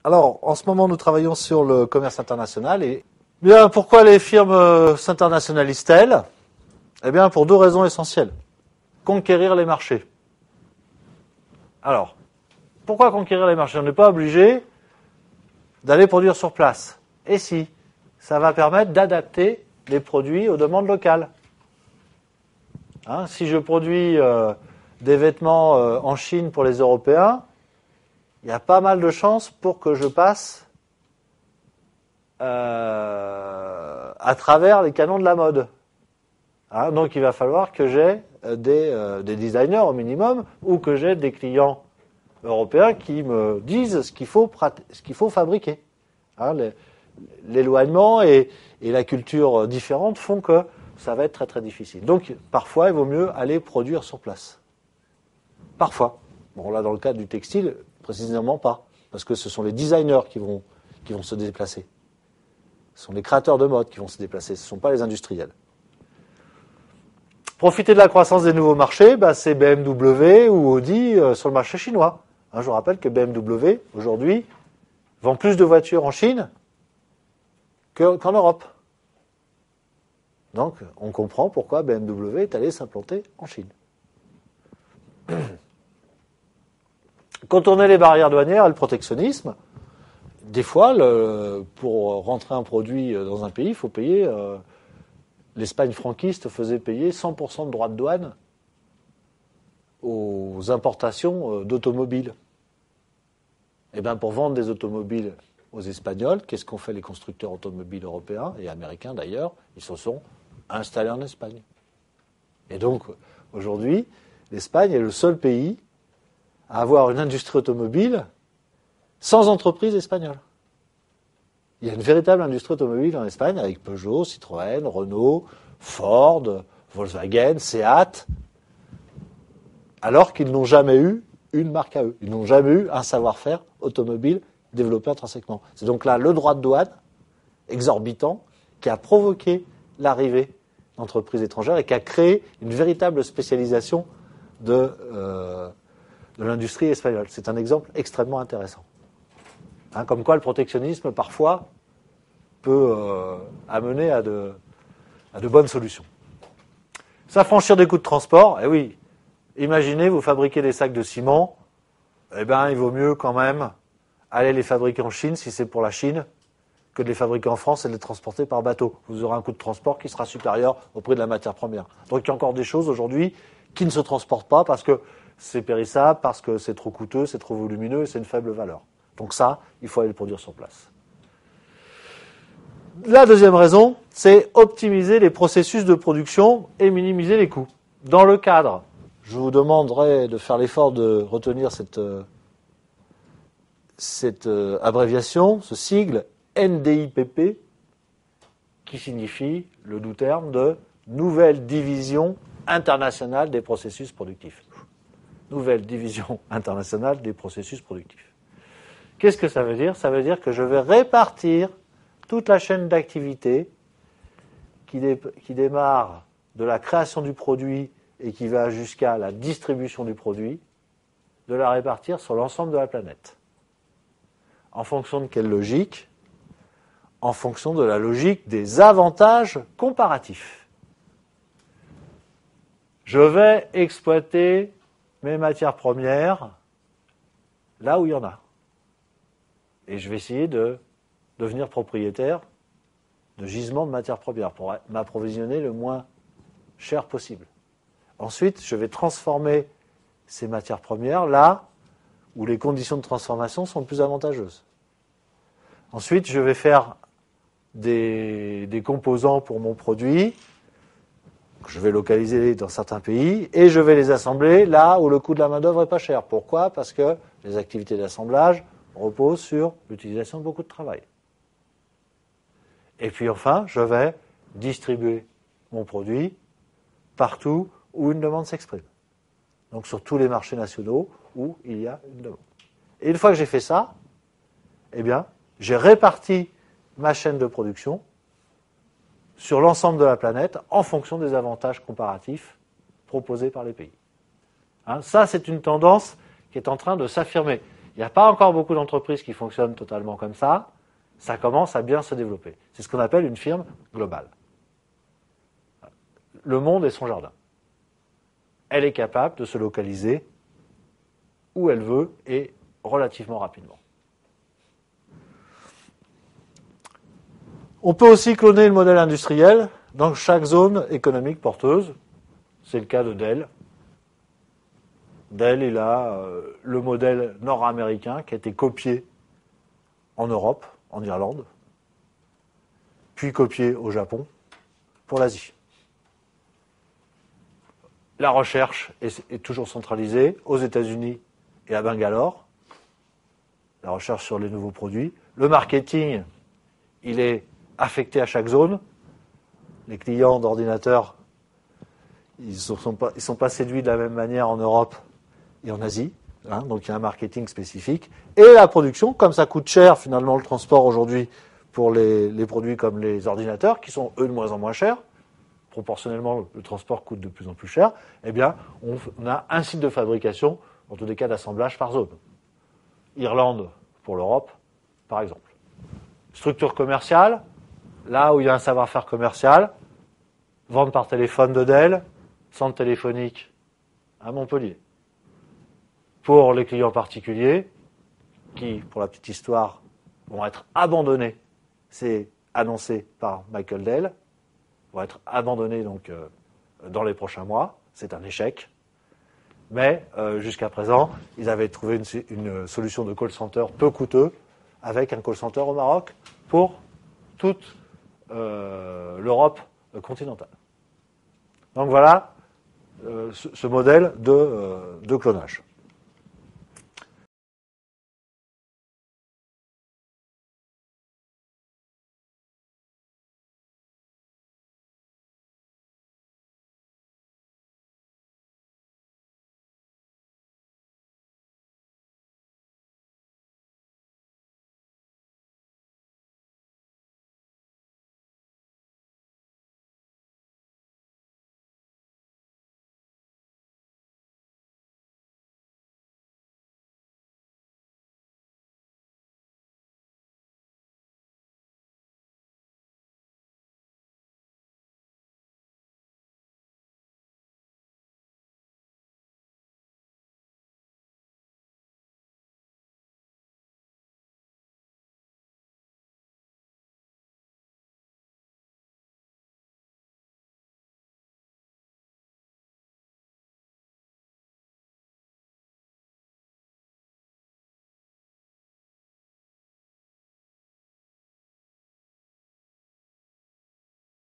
Alors, en ce moment, nous travaillons sur le commerce international. Et bien, pourquoi les firmes s'internationalisent-elles? Eh bien, pour deux raisons essentielles. Conquérir les marchés. Alors, pourquoi conquérir les marchés? On n'est pas obligé d'aller produire sur place. Et si, ça va permettre d'adapter les produits aux demandes locales. Si je produis des vêtements en Chine pour les Européens, il y a pas mal de chances pour que je passe à travers les canons de la mode. Donc il va falloir que j'ai des designers au minimum, ou que j'ai des clients européens qui me disent ce qu'il faut fabriquer. L'éloignement et la culture différente font que ça va être très très difficile. Donc parfois il vaut mieux aller produire sur place. Parfois. Bon, là dans le cas du textile, précisément pas, parce que ce sont les designers qui vont se déplacer. Ce sont les créateurs de mode qui vont se déplacer, ce ne sont pas les industriels. Profiter de la croissance des nouveaux marchés, c'est BMW ou Audi sur le marché chinois. Je vous rappelle que BMW, aujourd'hui, vend plus de voitures en Chine qu'en Europe. Donc, on comprend pourquoi BMW est allé s'implanter en Chine. Contourner les barrières douanières et le protectionnisme. Des fois, pour rentrer un produit dans un pays, il faut payer... L'Espagne franquiste faisait payer 100% de droits de douane aux importations d'automobiles. Et bien, pour vendre des automobiles aux Espagnols, qu'est-ce qu'ont fait les constructeurs automobiles européens et américains d'ailleurs? Ils se sont installés en Espagne. Et donc, aujourd'hui, l'Espagne est le seul pays à avoir une industrie automobile sans entreprise espagnole. Il y a une véritable industrie automobile en Espagne avec Peugeot, Citroën, Renault, Ford, Volkswagen, Seat, alors qu'ils n'ont jamais eu une marque à eux. Ils n'ont jamais eu un savoir-faire automobile développé intrinsèquement. C'est donc là le droit de douane exorbitant qui a provoqué l'arrivée d'entreprises étrangères et qui a créé une véritable spécialisation de l'industrie espagnole. C'est un exemple extrêmement intéressant. Comme quoi le protectionnisme, parfois, peut amener à de bonnes solutions. S'affranchir des coûts de transport, eh oui, imaginez, vous fabriquez des sacs de ciment, il vaut mieux quand même aller les fabriquer en Chine, si c'est pour la Chine, que de les fabriquer en France et de les transporter par bateau. Vous aurez un coût de transport qui sera supérieur au prix de la matière première. Donc il y a encore des choses aujourd'hui qui ne se transportent pas parce que c'est périssable, parce que c'est trop coûteux, c'est trop volumineux et c'est une faible valeur. Donc ça, il faut aller le produire sur place. La deuxième raison, c'est optimiser les processus de production et minimiser les coûts. Dans le cadre, je vous demanderai de faire l'effort de retenir cette abréviation, ce sigle NDIPP, qui signifie le doux terme de Nouvelle Division Internationale des Processus Productifs. Nouvelle Division Internationale des Processus Productifs. Qu'est-ce que ça veut dire? Ça veut dire que je vais répartir toute la chaîne d'activité qui démarre de la création du produit et qui va jusqu'à la distribution du produit, de la répartir sur l'ensemble de la planète. En fonction de quelle logique? En fonction de la logique des avantages comparatifs. Je vais exploiter mes matières premières là où il y en a. Et je vais essayer de devenir propriétaire de gisements de matières premières pour m'approvisionner le moins cher possible. Ensuite, je vais transformer ces matières premières là où les conditions de transformation sont plus avantageuses. Ensuite, je vais faire des composants pour mon produit que je vais localiser dans certains pays et je vais les assembler là où le coût de la main-d'œuvre est pas cher. Pourquoi? Parce que les activités d'assemblage repose sur l'utilisation de beaucoup de travail. Et puis enfin, je vais distribuer mon produit partout où une demande s'exprime. Donc sur tous les marchés nationaux où il y a une demande. Et une fois que j'ai fait ça, j'ai réparti ma chaîne de production sur l'ensemble de la planète en fonction des avantages comparatifs proposés par les pays. Ça, c'est une tendance qui est en train de s'affirmer. Il n'y a pas encore beaucoup d'entreprises qui fonctionnent totalement comme ça. Ça commence à bien se développer. C'est ce qu'on appelle une firme globale. Le monde est son jardin. Elle est capable de se localiser où elle veut et relativement rapidement. On peut aussi cloner le modèle industriel dans chaque zone économique porteuse. C'est le cas de Dell. Dell, il a le modèle nord-américain qui a été copié en Europe, en Irlande, puis copié au Japon pour l'Asie. La recherche est toujours centralisée aux États-Unis et à Bangalore. La recherche sur les nouveaux produits. Le marketing, il est affecté à chaque zone. Les clients d'ordinateurs, ils ne sont pas séduits de la même manière en Europe et en Asie. Donc il y a un marketing spécifique. Et la production, comme ça coûte cher finalement le transport aujourd'hui pour les produits comme les ordinateurs, qui sont eux de moins en moins chers, proportionnellement le transport coûte de plus en plus cher, eh bien on a un site de fabrication, en tous les cas d'assemblage par zone. Irlande pour l'Europe, par exemple. Structure commerciale, là où il y a un savoir-faire commercial, vente par téléphone de Dell, centre téléphonique à Montpellier. Pour les clients particuliers, qui, pour la petite histoire, vont être abandonnés, c'est annoncé par Michael Dell, vont être abandonnés donc dans les prochains mois. C'est un échec. Mais jusqu'à présent, ils avaient trouvé une solution de call center peu coûteux avec un call center au Maroc pour toute l'Europe continentale. Donc voilà ce modèle de clonage.